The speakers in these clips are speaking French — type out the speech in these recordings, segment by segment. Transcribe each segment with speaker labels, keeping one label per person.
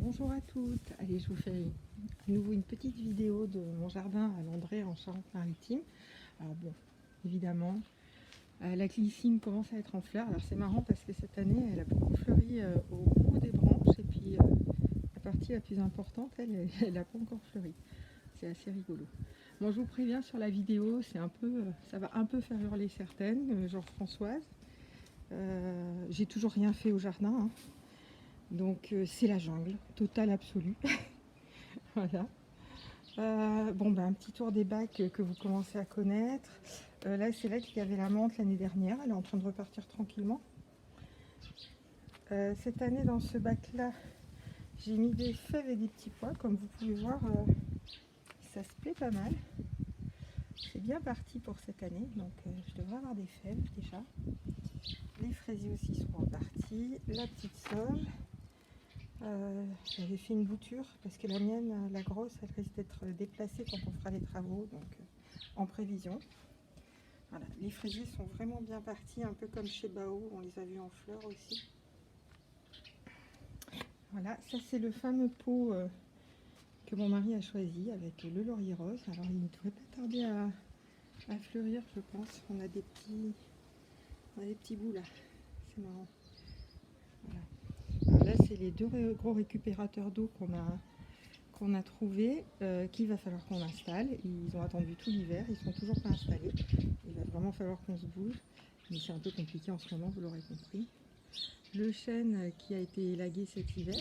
Speaker 1: Bonjour à toutes. Allez, je vous fais à nouveau une petite vidéo de mon jardin à Landré en Charente-Maritime. Alors bon, évidemment, la glycine commence à être en fleurs. Alors c'est marrant parce que cette année, elle a beaucoup fleuri au bout des branches et puis la partie la plus importante, elle n'a pas encore fleuri. C'est assez rigolo. Bon, je vous préviens sur la vidéo, ça va un peu faire hurler certaines, genre Françoise. J'ai toujours rien fait au jardin, hein. Donc c'est la jungle, totale absolue. Voilà. Bon, un petit tour des bacs que vous commencez à connaître. Là, c'est là qu'il y avait la menthe l'année dernière. Elle est en train de repartir tranquillement. Cette année, dans ce bac-là, j'ai mis des fèves et des petits pois. Comme vous pouvez voir, ça se plaît pas mal. C'est bien parti pour cette année. Donc, je devrais avoir des fèves déjà. Les fraisiers aussi sont repartis. La petite sauge. J'avais fait une bouture parce que la mienne, la grosse, elle risque d'être déplacée quand on fera les travaux, donc en prévision. Voilà, les fraisiers sont vraiment bien partis, un peu comme chez Bao, on les a vus en fleurs aussi. Voilà, ça c'est le fameux pot que mon mari a choisi avec le laurier rose. Alors il ne devrait pas tarder à fleurir, je pense. On a des petits bouts là, c'est marrant. Voilà. Alors là c'est les deux gros récupérateurs d'eau qu'on a trouvé, qu'il va falloir qu'on installe. Ils ont attendu tout l'hiver, ils sont toujours pas installés. Il va vraiment falloir qu'on se bouge, mais c'est un peu compliqué en ce moment, vous l'aurez compris. Le chêne qui a été élagué cet hiver,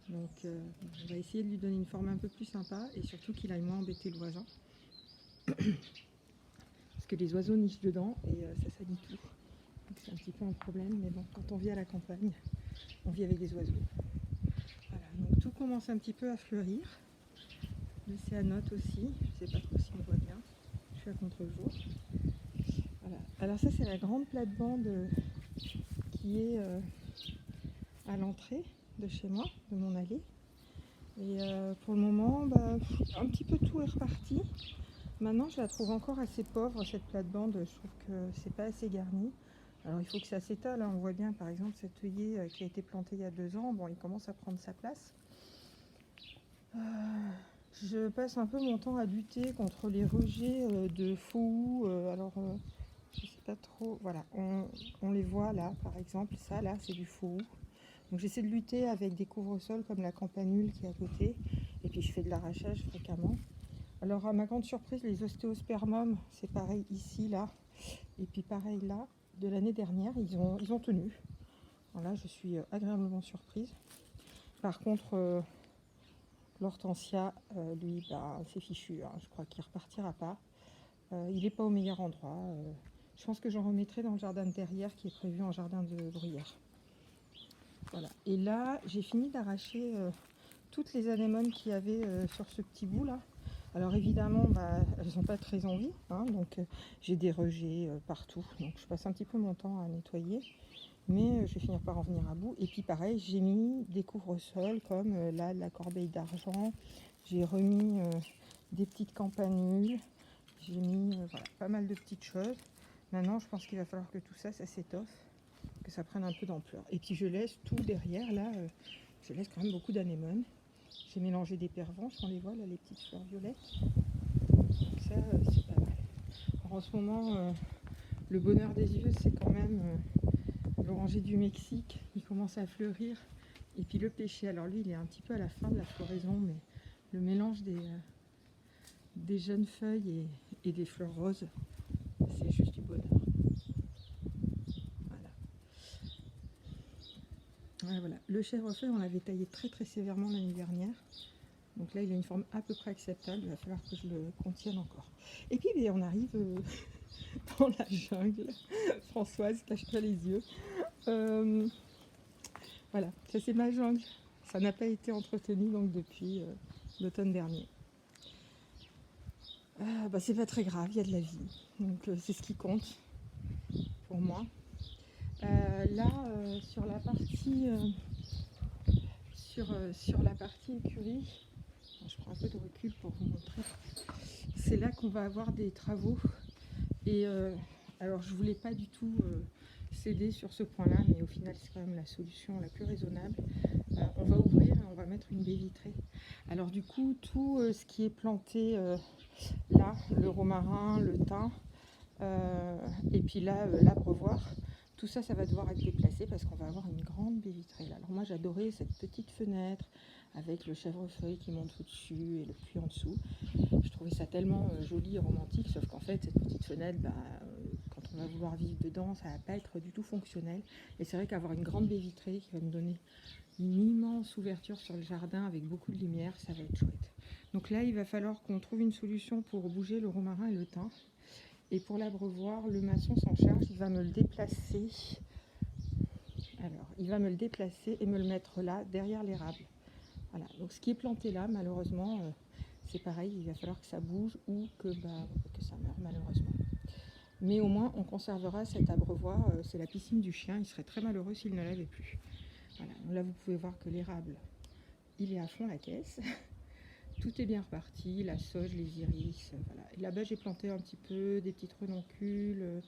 Speaker 1: donc on va essayer de lui donner une forme un peu plus sympa et surtout qu'il aille moins embêter le voisin. Parce que les oiseaux nichent dedans et ça salit tout. Donc c'est un petit peu un problème, mais bon, quand on vit à la campagne, on vit avec des oiseaux. Voilà, donc tout commence un petit peu à fleurir. Le céanote aussi, je ne sais pas trop si on voit bien, je suis à contre-jour. Voilà. Alors ça c'est la grande plate-bande qui est à l'entrée de chez moi, de mon allée. Et pour le moment, un petit peu tout est reparti. Maintenant je la trouve encore assez pauvre cette plate-bande, je trouve que c'est pas assez garni. Alors il faut que ça s'étale, hein. On voit bien par exemple cet œillet qui a été planté il y a 2 ans, bon il commence à prendre sa place. Je passe un peu mon temps à lutter contre les rejets de faux houes. Je sais pas trop. Voilà, on les voit là, par exemple. Ça, là, c'est du faux hou. Donc j'essaie de lutter avec des couvre-sols comme la campanule qui est à côté. Et puis je fais de l'arrachage fréquemment. Alors à ma grande surprise, les ostéospermums, c'est pareil ici, là. Et puis pareil là, de l'année dernière, ils ont tenu. Voilà, je suis agréablement surprise. Par contre, l'hortensia, lui, c'est fichu, hein. Je crois qu'il repartira pas. Il n'est pas au meilleur endroit. Je pense que j'en remettrai dans le jardin de derrière qui est prévu en jardin de bruyère. Voilà. Et là, j'ai fini d'arracher toutes les anémones qu'il y avait sur ce petit bout là. Alors évidemment, elles n'ont pas très envie, hein, donc j'ai des rejets partout. Donc je passe un petit peu mon temps à nettoyer. Mais je vais finir par en venir à bout. Et puis pareil, j'ai mis des couvre-sols comme là la corbeille d'argent. J'ai remis des petites campanules. J'ai mis voilà, pas mal de petites choses. Maintenant, je pense qu'il va falloir que tout ça, ça s'étoffe, que ça prenne un peu d'ampleur. Et puis je laisse tout derrière, là, je laisse quand même beaucoup d'anémones. J'ai mélangé des pervenches, on les voit là, les petites fleurs violettes. Donc ça, c'est pas mal. Alors, en ce moment, le bonheur des yeux, c'est quand même l'oranger du Mexique. Il commence à fleurir. Et puis le pêcher, alors lui, il est un petit peu à la fin de la floraison, mais le mélange des jeunes feuilles et des fleurs roses, c'est juste du bonheur. Voilà. Le chèvrefeuille, on l'avait taillé très très sévèrement l'année dernière. Donc là, il a une forme à peu près acceptable. Il va falloir que je le contienne encore. Et puis, on arrive dans la jungle. Françoise, cache-toi les yeux. Voilà, ça c'est ma jungle. Ça n'a pas été entretenu donc depuis l'automne dernier. C'est pas très grave, il y a de la vie. Donc c'est ce qui compte pour moi. Là, sur la partie sur la partie écurie, je prends un peu de recul pour vous montrer. C'est là qu'on va avoir des travaux. Et alors je voulais pas du tout céder sur ce point-là, mais au final c'est quand même la solution la plus raisonnable. On va ouvrir et on va mettre baie vitrée. Alors du coup, tout ce qui est planté là, le romarin, le thym, et puis là, l'abreuvoir, tout ça, ça va devoir être déplacé parce qu'on va avoir une grande baie vitrée. Alors moi, j'adorais cette petite fenêtre avec le chèvrefeuille qui monte au-dessus et le puits en dessous. Je trouvais ça tellement joli et romantique, sauf qu'en fait, cette petite fenêtre, quand on va vouloir vivre dedans, ça va pas être du tout fonctionnel. Et c'est vrai qu'avoir une grande baie vitrée qui va nous donner une immense ouverture sur le jardin avec beaucoup de lumière, ça va être chouette. Donc là, il va falloir qu'on trouve une solution pour bouger le romarin et le thym. Et pour l'abreuvoir, le maçon s'en charge, il va me le déplacer. Alors, il va me le déplacer et me le mettre là, derrière l'érable. Voilà, donc ce qui est planté là, malheureusement, c'est pareil, il va falloir que ça bouge ou que ça meure, malheureusement. Mais au moins, on conservera cet abreuvoir, c'est la piscine du chien, il serait très malheureux s'il ne l'avait plus. Voilà, donc là, vous pouvez voir que l'érable, il est à fond la caisse. Tout est bien reparti, la sauge, les iris, voilà. Et là-bas, j'ai planté un petit peu des petites renoncules,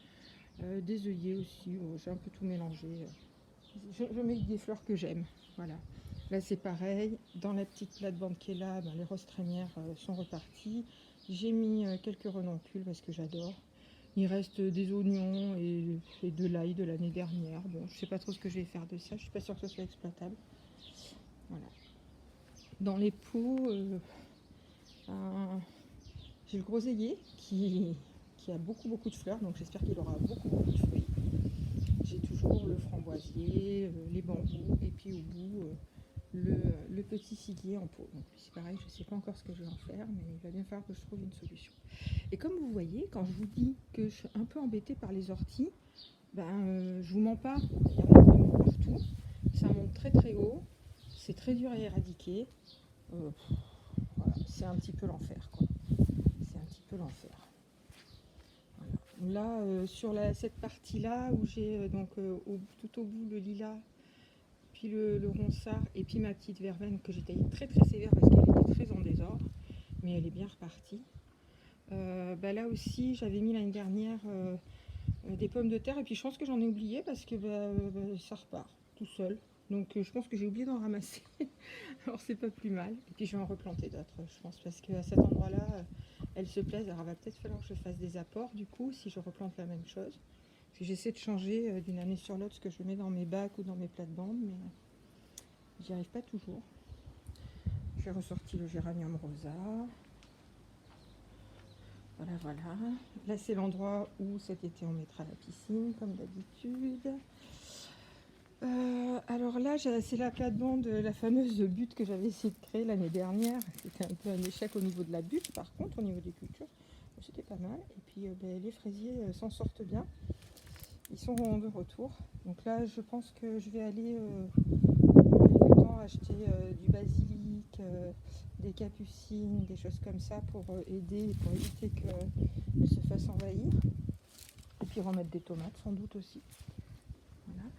Speaker 1: des œillets aussi, j'ai un peu tout mélangé. Je mets des fleurs que j'aime, voilà. Là, c'est pareil, dans la petite plate-bande qui est là, les roses trémières sont reparties. J'ai mis quelques renoncules parce que j'adore. Il reste des oignons et de l'ail de l'année dernière. Bon, je sais pas trop ce que je vais faire de ça, je suis pas sûre que ce soit exploitable. Voilà. Dans les pots, j'ai le groseillier qui a beaucoup de fleurs, donc j'espère qu'il aura beaucoup de fruits. J'ai toujours le framboisier, les bambous, et puis au bout, le petit figuier en pot. Donc c'est pareil, je ne sais pas encore ce que je vais en faire, mais il va bien falloir que je trouve une solution. Et comme vous voyez, quand je vous dis que je suis un peu embêtée par les orties, je vous mens pas, il y en a vraiment partout. Ça monte très haut, c'est très dur à éradiquer. Voilà, c'est un petit peu l'enfer, quoi. C'est un petit peu l'enfer. Voilà. Là, sur cette partie-là, où j'ai tout au bout le lilas, puis le ronsard, et puis ma petite verveine que j'ai taillée très sévère parce qu'elle était très en désordre, mais elle est bien repartie. Là aussi, j'avais mis l'année dernière des pommes de terre, et puis je pense que j'en ai oublié parce que ça repart tout seul. Donc je pense que j'ai oublié d'en ramasser. Alors c'est pas plus mal. Et puis je vais en replanter d'autres, je pense, parce qu'à cet endroit-là, elles se plaisent. Alors il va peut-être falloir que je fasse des apports du coup, si je replante la même chose. Parce que j'essaie de changer d'une année sur l'autre ce que je mets dans mes bacs ou dans mes plates-bandes, mais j'y arrive pas toujours. J'ai ressorti le géranium rosa. Voilà. Là c'est l'endroit où cet été on mettra la piscine, comme d'habitude. Alors là, c'est la plate-bande, la fameuse butte que j'avais essayé de créer l'année dernière. C'était un peu un échec au niveau de la butte, par contre, au niveau des cultures, c'était pas mal. Et puis les fraisiers s'en sortent bien. Ils sont de retour. Donc là, je pense que je vais aller dans quelques temps acheter du basilic, des capucines, des choses comme ça pour aider, pour éviter qu'elles se fassent envahir. Et puis remettre des tomates sans doute aussi. Voilà.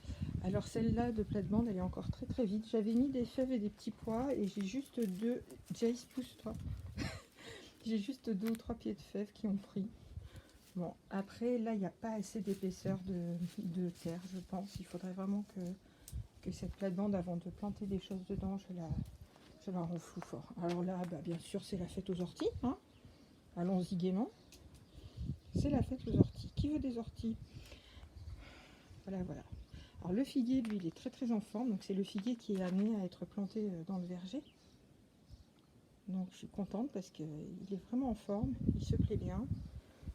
Speaker 1: Alors celle-là de plate-bande, elle est encore très vite. J'avais mis des fèves et des petits pois et j'ai juste deux... Jace, pousse-toi. J'ai juste 2 ou 3 pieds de fèves qui ont pris. Bon, après, là, il n'y a pas assez d'épaisseur de terre, je pense. Il faudrait vraiment que cette plate-bande, avant de planter des choses dedans, je la renfloue fort. Alors là, bien sûr, c'est la fête aux orties. Hein. Allons-y gaiement. C'est la fête aux orties. Qui veut des orties? Voilà. Alors le figuier, lui, il est très en forme. Donc c'est le figuier qui est amené à être planté dans le verger. Donc je suis contente parce qu'il est vraiment en forme. Il se plaît bien.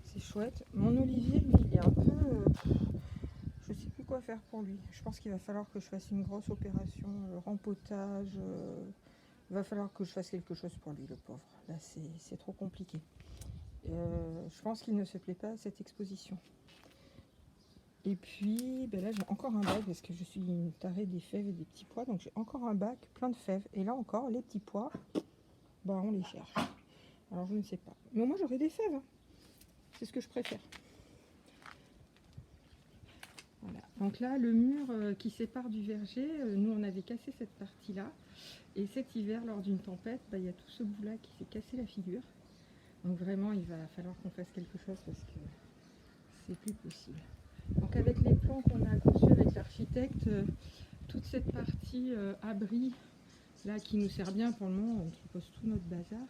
Speaker 1: C'est chouette. Mon olivier, lui, il est un peu... je sais plus quoi faire pour lui. Je pense qu'il va falloir que je fasse une grosse opération, rempotage. Il va falloir que je fasse quelque chose pour lui, le pauvre. Là, c'est trop compliqué. Je pense qu'il ne se plaît pas à cette exposition. Et puis, là, j'ai encore un bac parce que je suis une tarée des fèves et des petits pois. Donc, j'ai encore un bac plein de fèves. Et là encore, les petits pois, on les cherche. Alors, je ne sais pas. Mais au moins, j'aurai des fèves. Hein. C'est ce que je préfère. Voilà. Donc là, le mur qui sépare du verger, nous, on avait cassé cette partie-là. Et cet hiver, lors d'une tempête, il y a tout ce bout-là qui s'est cassé la figure. Donc vraiment, il va falloir qu'on fasse quelque chose parce que c'est plus possible. Donc avec les plans qu'on a conçus avec l'architecte, toute cette partie abri, là qui nous sert bien pour le moment, on compose tout notre bazar.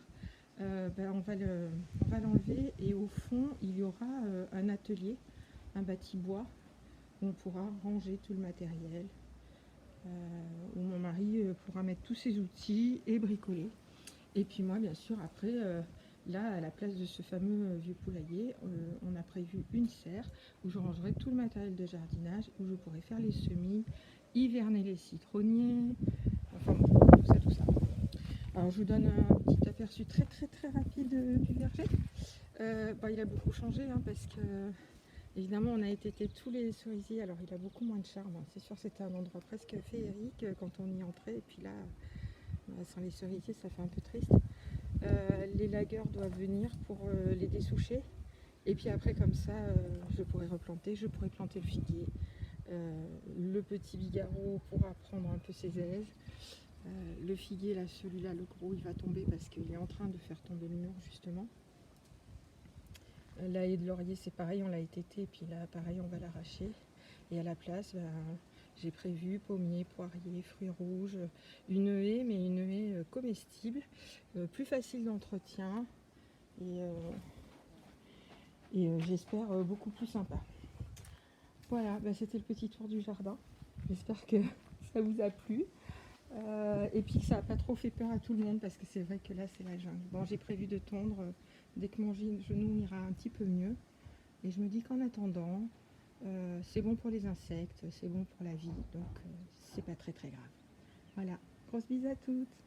Speaker 1: On va l'enlever et au fond il y aura un atelier, un bâti bois où on pourra ranger tout le matériel, où mon mari pourra mettre tous ses outils et bricoler. Et puis moi bien sûr après, là à la place de ce fameux vieux poulailler, on a prévu une serre où je rangerai tout le matériel de jardinage, où je pourrai faire les semis, hiverner les citronniers, enfin bon, tout ça, tout ça. Alors je vous donne un petit aperçu très rapide du verger. Il a beaucoup changé hein, parce que évidemment on a étêté tous les cerisiers, alors il a beaucoup moins de charme. C'est sûr c'était un endroit presque féerique quand on y entrait, et puis là sans les cerisiers ça fait un peu triste. Les lagueurs doivent venir pour les dessoucher, et puis après comme ça je pourrais replanter, je pourrais planter le figuier. Le petit bigarreau pourra prendre un peu ses aises. Le figuier là, celui-là, le gros, il va tomber parce qu'il est en train de faire tomber le mur justement. La haie de laurier c'est pareil, on l'a étêté et puis là pareil on va l'arracher. Et à la place, j'ai prévu pommier, poirier, fruits rouges, une haie, mais une haie comestible, plus facile d'entretien et j'espère beaucoup plus sympa. Voilà, c'était le petit tour du jardin. J'espère que ça vous a plu. Et puis que ça n'a pas trop fait peur à tout le monde, parce que c'est vrai que là c'est la jungle. Bon, j'ai prévu de tondre dès que mon genou ira un petit peu mieux. Et je me dis qu'en attendant, c'est bon pour les insectes, c'est bon pour la vie, donc c'est pas très grave. Voilà, grosse bise à toutes.